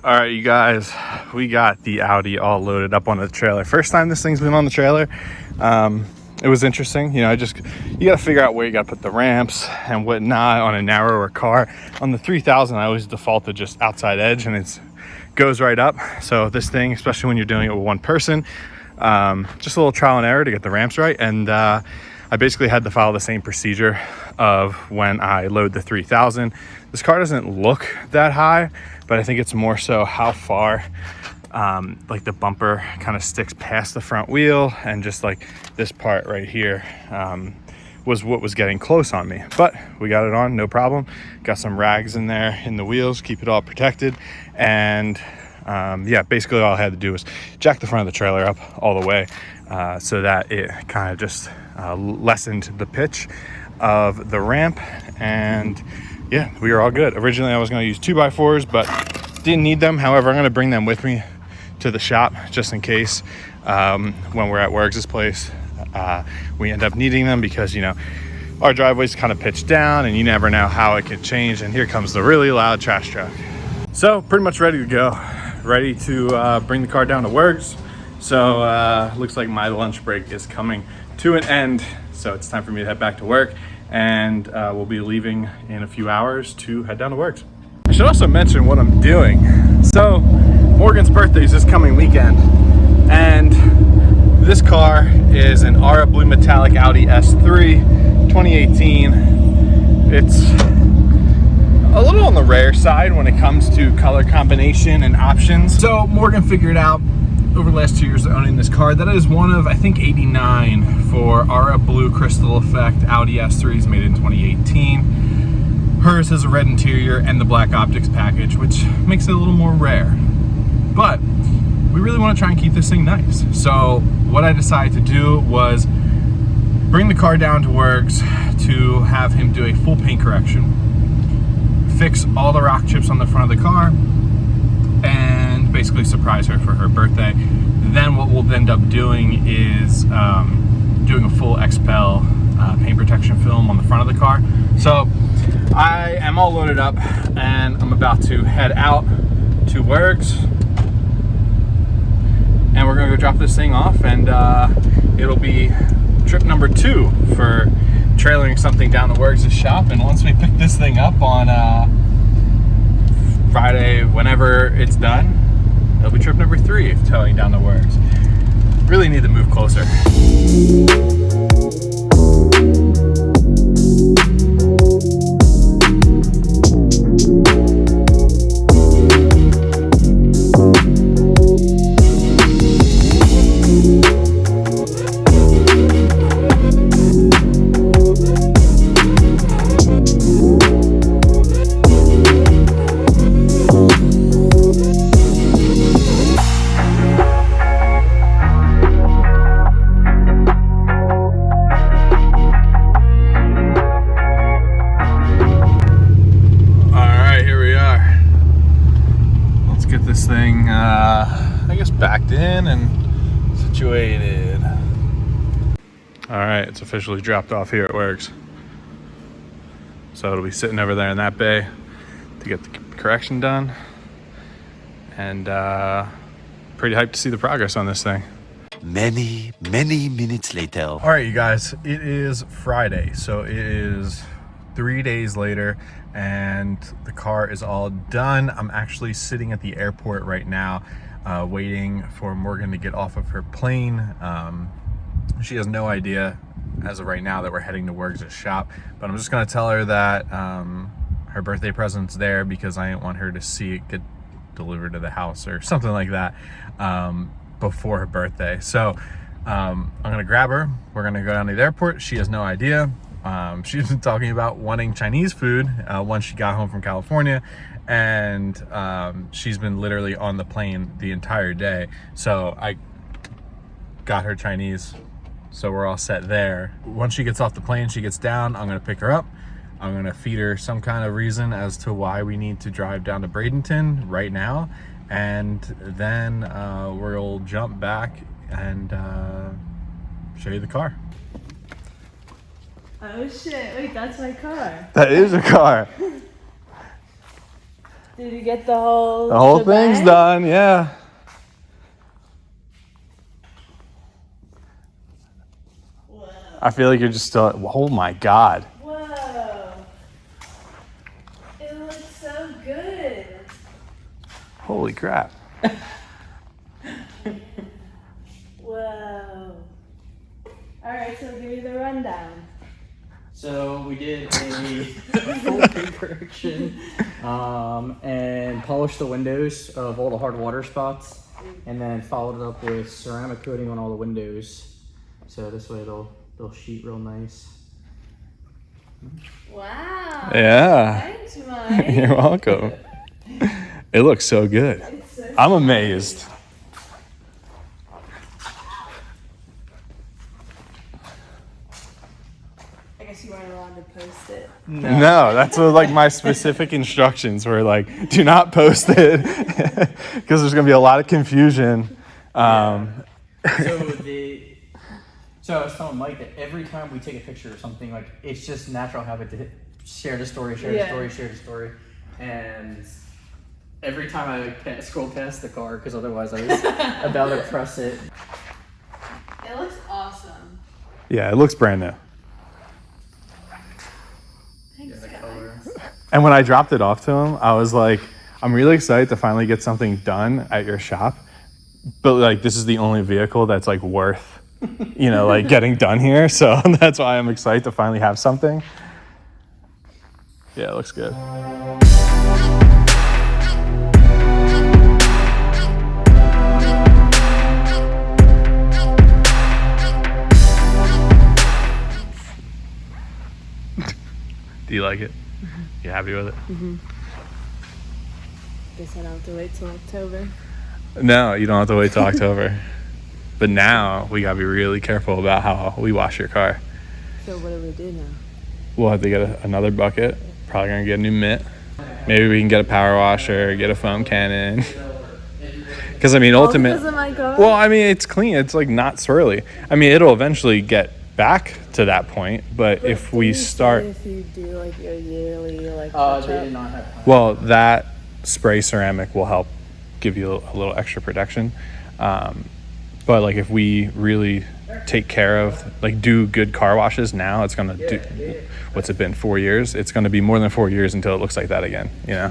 All right, you guys, we got the Audi all loaded up on the trailer. First time this thing's been on the trailer. It was interesting. You know, you got to figure out where you got to put the ramps and whatnot on a narrower car. On the 3000, I always default to just outside edge and it goes right up. So this thing, especially when you're doing it with one person, just a little trial and error to get the ramps right. And I basically had to follow the same procedure of when I load the 3000. This car doesn't look that high, but I think it's more so how far like the bumper kind of sticks past the front wheel, and just like this part right here was what was getting close on me. But we got it on, no problem. Got some rags in there in the wheels, keep it all protected. And yeah, basically all I had to do was jack the front of the trailer up all the way so that it kind of just lessened the pitch of the ramp. And yeah, we were all good. Originally I was going to use 2x4s, but didn't need them. However, I'm going to bring them with me to the shop just in case when we're at Wergs' place we end up needing them, because you know our driveway's kind of pitched down and you never know how it could change. And here comes the really loud trash truck. So pretty much ready to go, ready to bring the car down to Wergs. So looks like my lunch break is coming to an end, so it's time for me to head back to work, and we'll be leaving in a few hours to head down to Wergs. I should also mention what I'm doing. So Morgan's birthday is this coming weekend, and this car is an Aura Blue Metallic Audi S3 2018. It's a little on the rare side when it comes to color combination and options. So Morgan figured out over the last 2 years of owning this car that it is one of, I think, 89 for Aura Blue Crystal Effect Audi S3s made in 2018. Hers has a red interior and the black optics package, which makes it a little more rare. But we really want to try and keep this thing nice. So what I decided to do was bring the car down to Wergs to have him do a full paint correction, fix all the rock chips on the front of the car, and basically surprise her for her birthday. Then what we'll end up doing is doing a full XPEL paint protection film on the front of the car. So I am all loaded up and I'm about to head out to Wergs, and we're gonna go drop this thing off, and it'll be trip number 2 for trailering something down to Wergs' shop. And once we pick this thing up on Friday, whenever it's done, it'll be trip number 3 of towing down to Wergs. Really need to move closer. This thing I guess backed in and situated. All right, it's officially dropped off here at Wergs, so it'll be sitting over there in that bay to get the correction done, and pretty hyped to see the progress on this thing. Many minutes later. All right, you guys, it is Friday, so it is 3 days later, and the car is all done. I'm actually sitting at the airport right now, waiting for Morgan to get off of her plane. She has no idea as of right now that we're heading to Wergs' shop, but I'm just gonna tell her that her birthday present's there, because I didn't want her to see it get delivered to the house or something like that before her birthday. So I'm gonna grab her, we're gonna go down to the airport. She has no idea. She's been talking about wanting Chinese food once she got home from California, and she's been literally on the plane the entire day. So I got her Chinese, so we're all set there. Once she gets off the plane, she gets down, I'm gonna pick her up. I'm gonna feed her some kind of reason as to why we need to drive down to Bradenton right now, and then we'll jump back and show you the car. Oh shit, wait, that's my car. That is a car. Did you get the whole thing's shebang? done, yeah. Whoa. I feel like you're just still, oh my God. Whoa. It looks so good. Holy crap. Whoa. Alright, so give me the rundown. So we did a full paint correction and polished the windows of all the hard water spots, and then followed it up with ceramic coating on all the windows. So this way they'll sheet real nice. Wow. Yeah. Thanks, Mike. You're welcome. It looks so good. It's so I'm amazed. I guess you weren't allowed to post it. No, that's what like my specific instructions were like, do not post it because there's gonna be a lot of confusion. So I was telling Mike that every time we take a picture of something, like it's just natural habit to share the story, share the story, and every time I scroll past the car, because otherwise I was about to press it. It looks awesome. Yeah, it looks brand new. Thanks, The guys. color. And when I dropped it off to him, I was like, I'm really excited to finally get something done at your shop. But like, this is the only vehicle that's like worth, like getting done here. So that's why I'm excited to finally have something. Yeah, it looks good. Do you like it? You happy with it? Guess I don't have to wait till October. No, you don't have to wait till October. But now we gotta be really careful about how we wash your car. So what do we do now? We'll have to get another bucket. Probably gonna get a new mitt. Maybe we can get a power washer, get a foam cannon. Because I mean, Because ultimate. of my car? Well, I mean, it's clean. It's like not swirly. I mean, it'll eventually get back to that point. But if we start, If you do like your yearly like They touch did up. not have. well, that spray ceramic will help give you a little extra protection. But like if we really take care of, like do good car washes now, it's gonna do, what's it been, 4 years? It's gonna be more than 4 years until it looks like that again, Okay.